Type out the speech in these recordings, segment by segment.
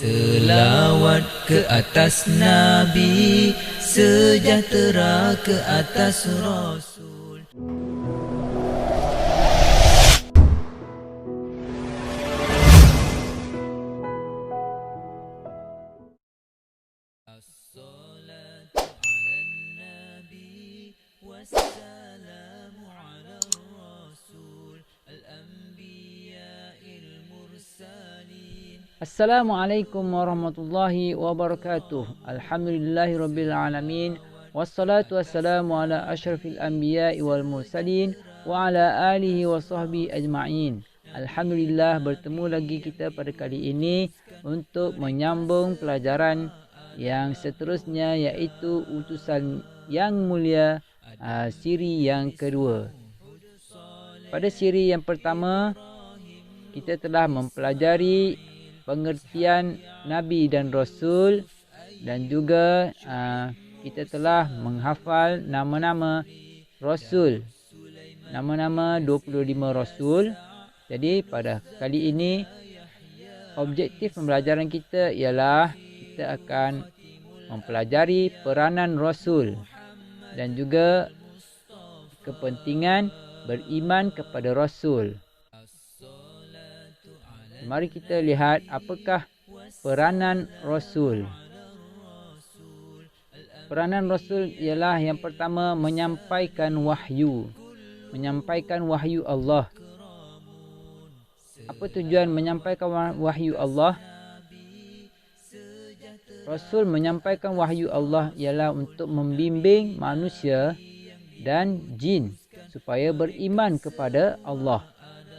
Selawat ke atas Nabi, sejahtera ke atas Rasul. As-salatu ala Nabi, wassalamu ala Rasul, al-anbiya'il mursalin. Assalamualaikum warahmatullahi wabarakatuh. Alhamdulillahirabbil alamin. Wassalatu wassalamu ala asyrafil anbiya'i wal mursalin wa ala alihi wa sahbihi ajma'in. Alhamdulillah, bertemu lagi kita pada kali ini untuk menyambung pelajaran yang seterusnya, iaitu utusan yang mulia, siri yang kedua. Pada siri yang pertama, kita telah mempelajari pengertian Nabi dan Rasul, dan juga kita telah menghafal nama-nama Rasul, nama-nama 25 Rasul. Jadi pada kali ini objektif pembelajaran kita ialah kita akan mempelajari peranan Rasul dan juga kepentingan beriman kepada Rasul. Mari kita lihat apakah peranan Rasul. Peranan Rasul ialah yang pertama, menyampaikan wahyu. Menyampaikan wahyu Allah. Apa tujuan menyampaikan wahyu Allah? Rasul menyampaikan wahyu Allah ialah untuk membimbing manusia dan jin supaya beriman kepada Allah.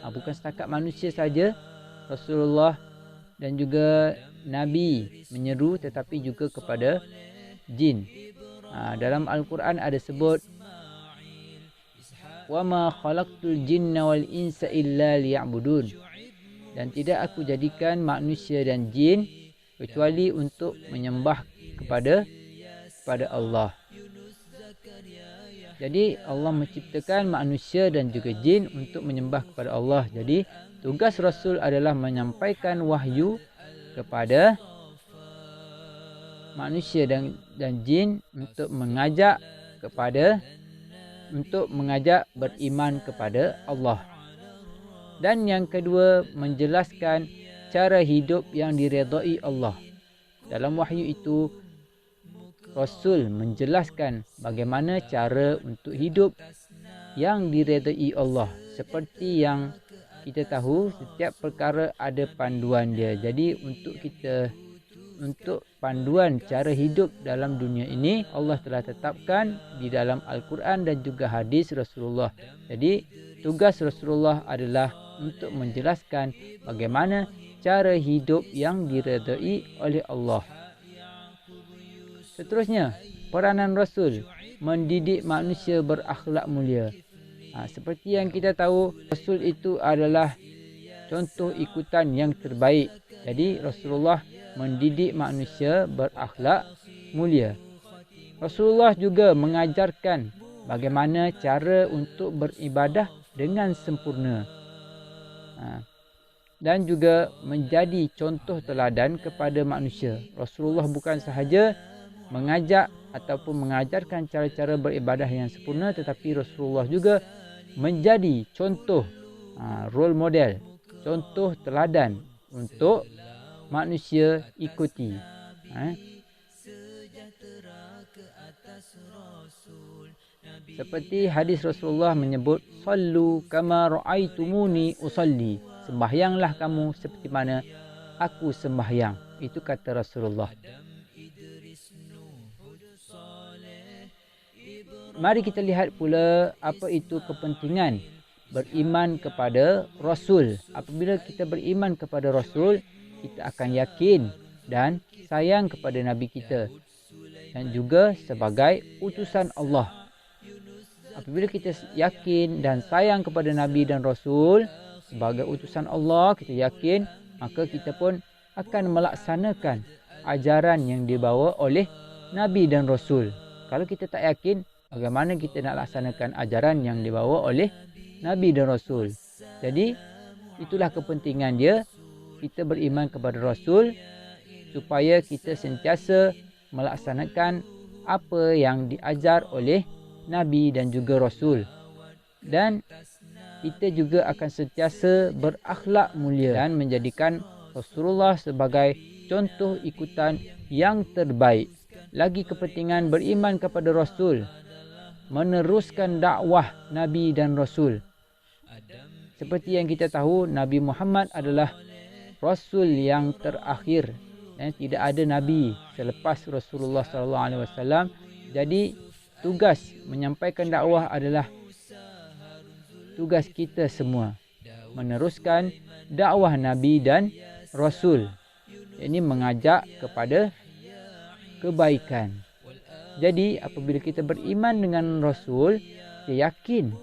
Bukan setakat manusia saja, Rasulullah dan juga Nabi menyeru, tetapi juga kepada jin. Dalam Al-Quran ada sebut, وَمَا خَلَقْتُ الْجِنَّ وَالْإِنسَ إِلَّا لِيَعْبُدُونَ, dan tidak aku jadikan manusia dan jin kecuali untuk menyembah kepada Allah. Jadi Allah menciptakan manusia dan juga jin untuk menyembah kepada Allah. Jadi tugas Rasul adalah menyampaikan wahyu kepada manusia dan jin untuk mengajak beriman kepada Allah. Dan yang kedua, menjelaskan cara hidup yang diredai Allah. Dalam wahyu itu, Rasul menjelaskan bagaimana cara untuk hidup yang diredai Allah. Seperti yang kita tahu, setiap perkara ada panduan dia. Jadi untuk panduan cara hidup dalam dunia ini, Allah telah tetapkan di dalam Al-Quran dan juga hadis Rasulullah. Jadi tugas Rasulullah adalah untuk menjelaskan bagaimana cara hidup yang diredai oleh Allah. Seterusnya, peranan Rasul mendidik manusia berakhlak mulia. Seperti yang kita tahu, Rasul itu adalah contoh ikutan yang terbaik. Jadi Rasulullah mendidik manusia berakhlak mulia. Rasulullah juga mengajarkan bagaimana cara untuk beribadah dengan sempurna, dan juga menjadi contoh teladan kepada manusia. Rasulullah bukan sahaja mengajak ataupun mengajarkan cara-cara beribadah yang sempurna, tetapi Rasulullah juga menjadi contoh, role model, contoh teladan untuk manusia ikuti. Seperti hadis Rasulullah menyebut, sallu kama ra'aitumuni usalli, sembahyanglah kamu seperti mana aku sembahyang. Itu kata Rasulullah. Mari kita lihat pula apa itu kepentingan beriman kepada Rasul. Apabila kita beriman kepada Rasul, kita akan yakin dan sayang kepada Nabi kita dan juga sebagai utusan Allah. Apabila kita yakin dan sayang kepada Nabi dan Rasul sebagai utusan Allah, kita yakin, maka kita pun akan melaksanakan ajaran yang dibawa oleh Nabi dan Rasul. Kalau kita tak yakin, bagaimana kita nak laksanakan ajaran yang dibawa oleh Nabi dan Rasul? Jadi itulah kepentingan dia. Kita beriman kepada Rasul supaya kita sentiasa melaksanakan apa yang diajar oleh Nabi dan juga Rasul. Dan kita juga akan sentiasa berakhlak mulia dan menjadikan Rasulullah sebagai contoh ikutan yang terbaik. Lagi kepentingan beriman kepada Rasul, meneruskan dakwah Nabi dan Rasul. Seperti yang kita tahu, Nabi Muhammad adalah Rasul yang terakhir. Tidak ada Nabi selepas Rasulullah SAW. Jadi tugas menyampaikan dakwah adalah tugas kita semua. Meneruskan dakwah Nabi dan Rasul. Ini mengajak kepada kebaikan. Jadi apabila kita beriman dengan Rasul, kita yakin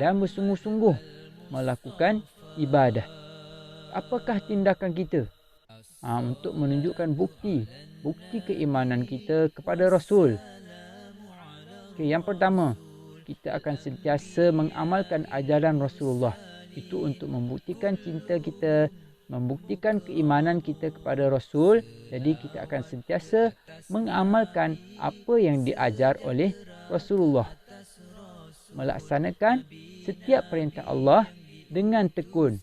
dan bersungguh-sungguh melakukan ibadah. Apakah tindakan kita untuk menunjukkan bukti keimanan kita kepada Rasul? Yang pertama, kita akan sentiasa mengamalkan ajaran Rasulullah. Itu untuk membuktikan cinta kita, membuktikan keimanan kita kepada Rasul. Jadi kita akan sentiasa mengamalkan apa yang diajar oleh Rasulullah. Melaksanakan setiap perintah Allah dengan tekun.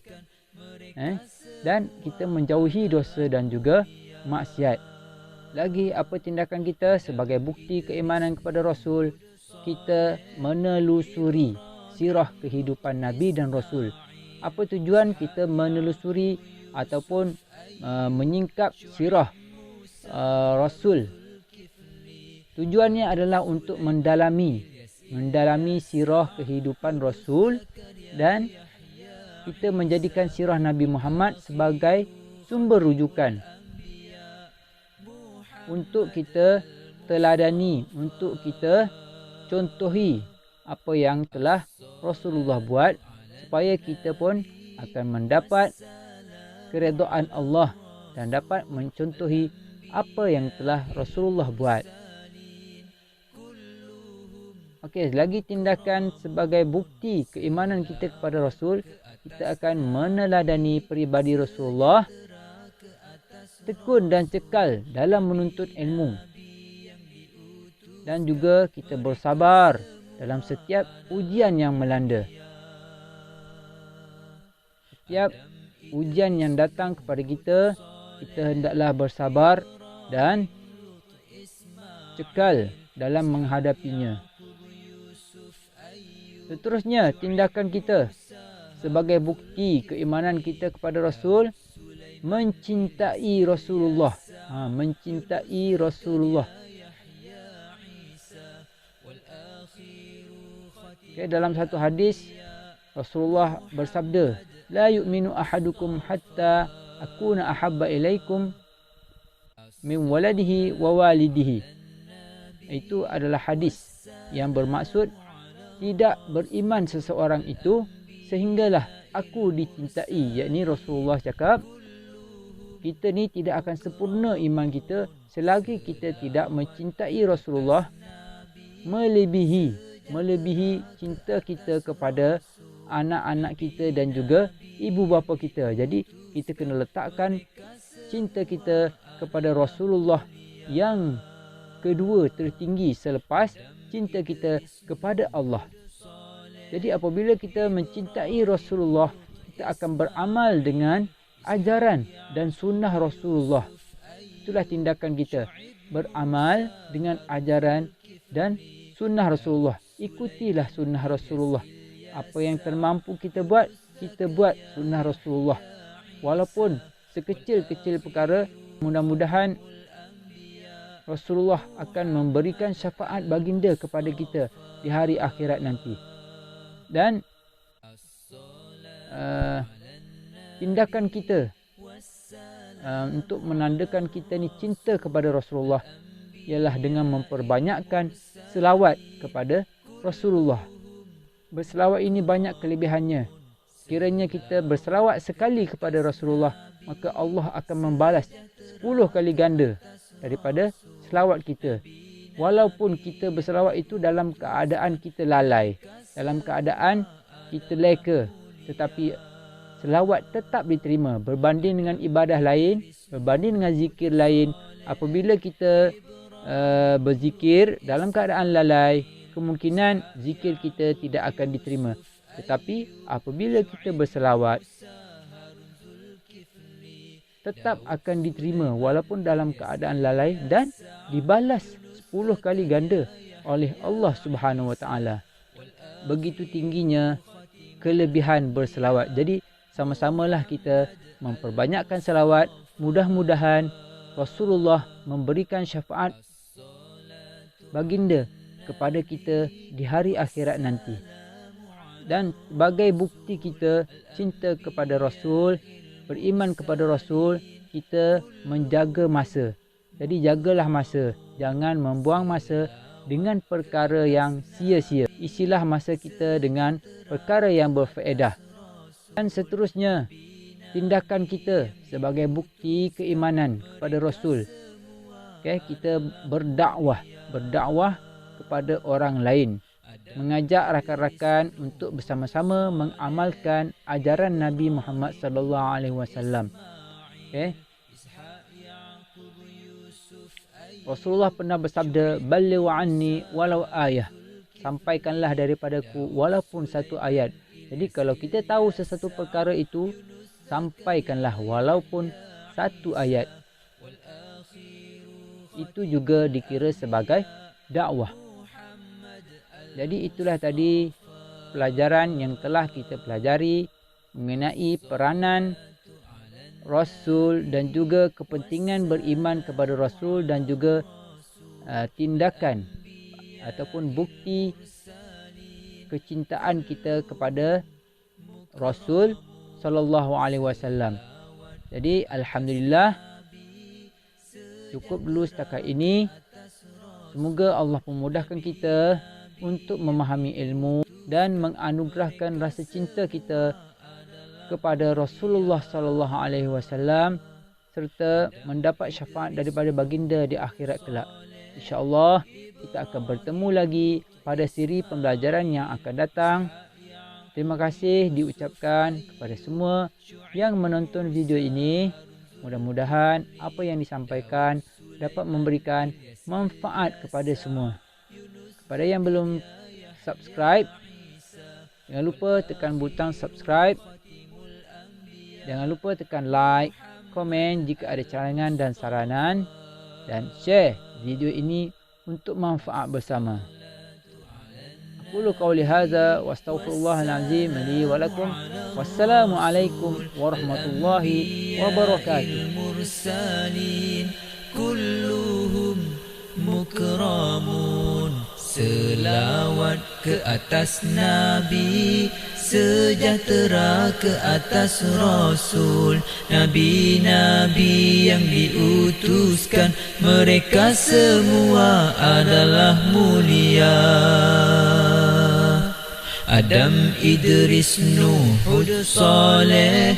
Dan kita menjauhi dosa dan juga maksiat. Lagi apa tindakan kita sebagai bukti keimanan kepada Rasul? Kita menelusuri sirah kehidupan Nabi dan Rasul. Apa tujuan kita menelusuri ataupun menyingkap sirah Rasul? Tujuannya adalah untuk mendalami sirah kehidupan Rasul, dan kita menjadikan sirah Nabi Muhammad sebagai sumber rujukan untuk kita teladani, untuk kita contohi apa yang telah Rasulullah buat, supaya kita pun akan mendapat keredaan Allah dan dapat mencontohi apa yang telah Rasulullah buat. Okey, lagi tindakan sebagai bukti keimanan kita kepada Rasul, kita akan meneladani peribadi Rasulullah, tekun dan cekal dalam menuntut ilmu. Dan juga kita bersabar dalam setiap ujian yang melanda. Setiap ujian yang datang kepada kita, kita hendaklah bersabar dan cekal dalam menghadapinya. Seterusnya, tindakan kita sebagai bukti keimanan kita kepada Rasul, mencintai Rasulullah. Mencintai Rasulullah. Okay, dalam satu hadis Rasulullah bersabda, la yu'minu ahadukum hatta akuna ahabba ilaikum min waladihi wa walidihi. Itu adalah hadis yang bermaksud tidak beriman seseorang itu sehinggalah aku dicintai. Yakni Rasulullah cakap, kita ni tidak akan sempurna iman kita selagi kita tidak mencintai Rasulullah melebihi cinta kita kepada anak-anak kita dan juga ibu bapa kita. Jadi kita kena letakkan cinta kita kepada Rasulullah yang kedua tertinggi selepas cinta kita kepada Allah. Jadi apabila kita mencintai Rasulullah, kita akan beramal dengan ajaran dan sunnah Rasulullah. Itulah tindakan kita, beramal dengan ajaran dan sunnah Rasulullah. Ikutilah sunnah Rasulullah. Apa yang termampu kita buat sunnah Rasulullah. Walaupun sekecil-kecil perkara, mudah-mudahan Rasulullah akan memberikan syafaat baginda kepada kita di hari akhirat nanti. Dan tindakan kita untuk menandakan kita ni cinta kepada Rasulullah ialah dengan memperbanyakkan selawat kepada Rasulullah. Berselawat ini banyak kelebihannya. Kiranya kita berselawat sekali kepada Rasulullah, maka Allah akan membalas 10 kali ganda daripada selawat kita. Walaupun kita berselawat itu dalam keadaan kita lalai, dalam keadaan kita leka, tetapi selawat tetap diterima. Berbanding dengan ibadah lain, Berbanding dengan zikir lain, apabila kita berzikir dalam keadaan lalai, kemungkinan zikir kita tidak akan diterima. Tetapi apabila kita berselawat, tetap akan diterima walaupun dalam keadaan lalai dan dibalas 10 kali ganda oleh Allah Subhanahu Wa Taala. Begitu tingginya kelebihan berselawat. Jadi sama-samalah kita memperbanyakkan selawat. Mudah-mudahan Rasulullah memberikan syafaat baginda kepada kita di hari akhirat nanti. Dan sebagai bukti kita cinta kepada Rasul, beriman kepada Rasul, kita menjaga masa. Jadi jagalah masa. Jangan membuang masa dengan perkara yang sia-sia. Isilah masa kita dengan perkara yang berfaedah. Dan seterusnya, tindakan kita sebagai bukti keimanan kepada Rasul. Kita berdakwah kepada orang lain. Mengajak rakan-rakan untuk bersama-sama mengamalkan ajaran Nabi Muhammad sallallahu alaihi wasallam. Rasulullah pernah bersabda, "Ballighu anni walau ayah." Sampaikanlah daripadaku walaupun satu ayat. Jadi kalau kita tahu sesuatu perkara itu, sampaikanlah walaupun satu ayat. Itu juga dikira sebagai dakwah. Jadi itulah tadi pelajaran yang telah kita pelajari mengenai peranan Rasul dan juga kepentingan beriman kepada Rasul dan juga tindakan ataupun bukti kecintaan kita kepada Rasul sallallahu alaihi wasallam. Jadi alhamdulillah, cukup dulu setakat ini. Semoga Allah memudahkan kita untuk memahami ilmu dan menganugerahkan rasa cinta kita kepada Rasulullah sallallahu alaihi wasallam serta mendapat syafaat daripada baginda di akhirat kelak. Insya-Allah kita akan bertemu lagi pada siri pembelajaran yang akan datang. Terima kasih diucapkan kepada semua yang menonton video ini. Mudah-mudahan apa yang disampaikan dapat memberikan manfaat kepada semua. Kepada yang belum subscribe, jangan lupa tekan butang subscribe. Jangan lupa tekan like, komen jika ada cadangan dan saranan, dan share video ini untuk manfaat bersama. Aqulu qawli hadza wa astaghfirullahal azim li wa lakum. Wassalamu alaikum warahmatullahi wabarakatuh. Mursalin kulluhum mukramun. Selawat ke atas Nabi, sejahtera ke atas Rasul. Nabi-nabi yang diutuskan, mereka semua adalah mulia. Adam, Idris, Nuh, Hud, Saleh,